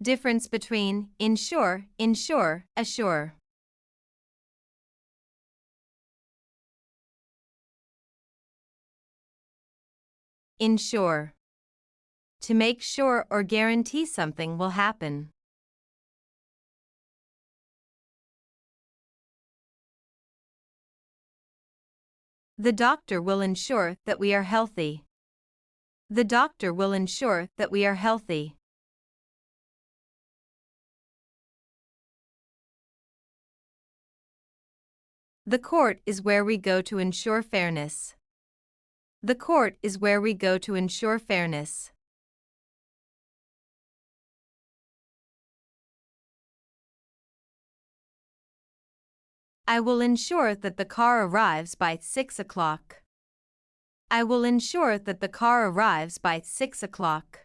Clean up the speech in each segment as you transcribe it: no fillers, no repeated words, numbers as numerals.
Difference between insure, assure. Insure. To make sure or guarantee something will happen. The doctor will ensure that we are healthy. The doctor will ensure that we are healthy. The court is where we go to ensure fairness. The court is where we go to ensure fairness. I will ensure that the car arrives by 6 o'clock. I will ensure that the car arrives by 6 o'clock.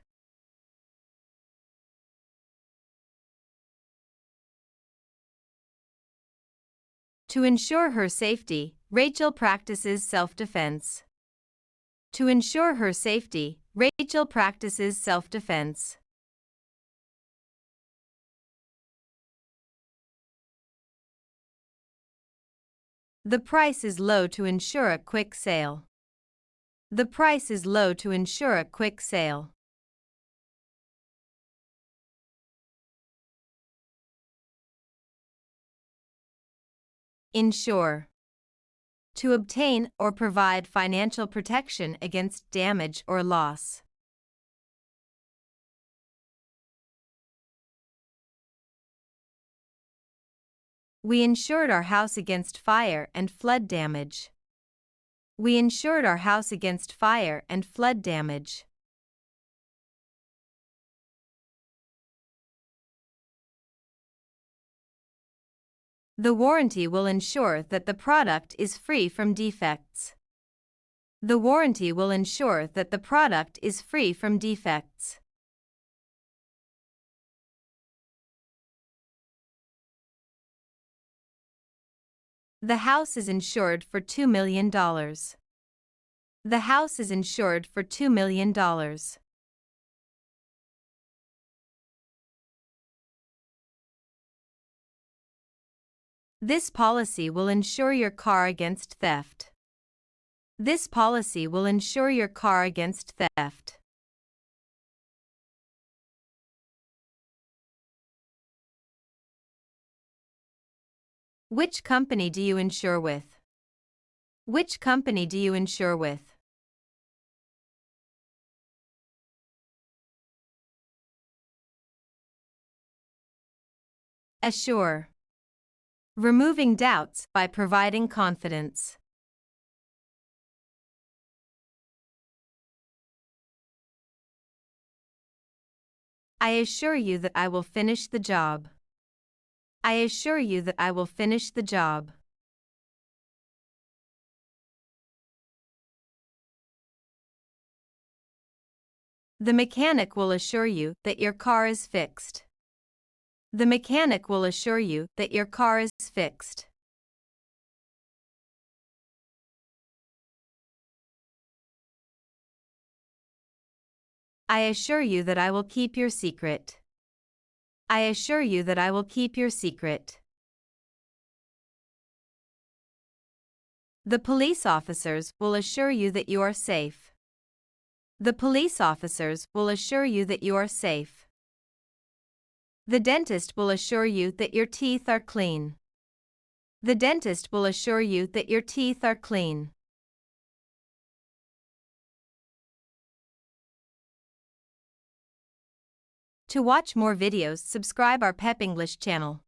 To ensure her safety, Rachel practices self-defense. To ensure her safety, Rachel practices self-defense. The price is low to ensure a quick sale. The price is low to ensure a quick sale. Insure. To obtain or provide financial protection against damage or loss. We insured our house against fire and flood damage. We insured our house against fire and flood damage. The warranty will ensure that the product is free from defects. The warranty will ensure that the product is free from defects. The house is insured for $2 million. The house is insured for $2 million. This policy will insure your car against theft. This policy will insure your car against theft. Which company do you insure with? Which company do you insure with? Assure. Removing doubts by providing confidence. I assure you that I will finish the job. I assure you that I will finish the job. The mechanic will assure you that your car is fixed. The mechanic will assure you that your car is fixed. I assure you that I will keep your secret. I assure you that I will keep your secret. The police officers will assure you that you are safe. The police officers will assure you that you are safe. The dentist will assure you that your teeth are clean. The dentist will assure you that your teeth are clean. To watch more videos, subscribe our Pep English channel.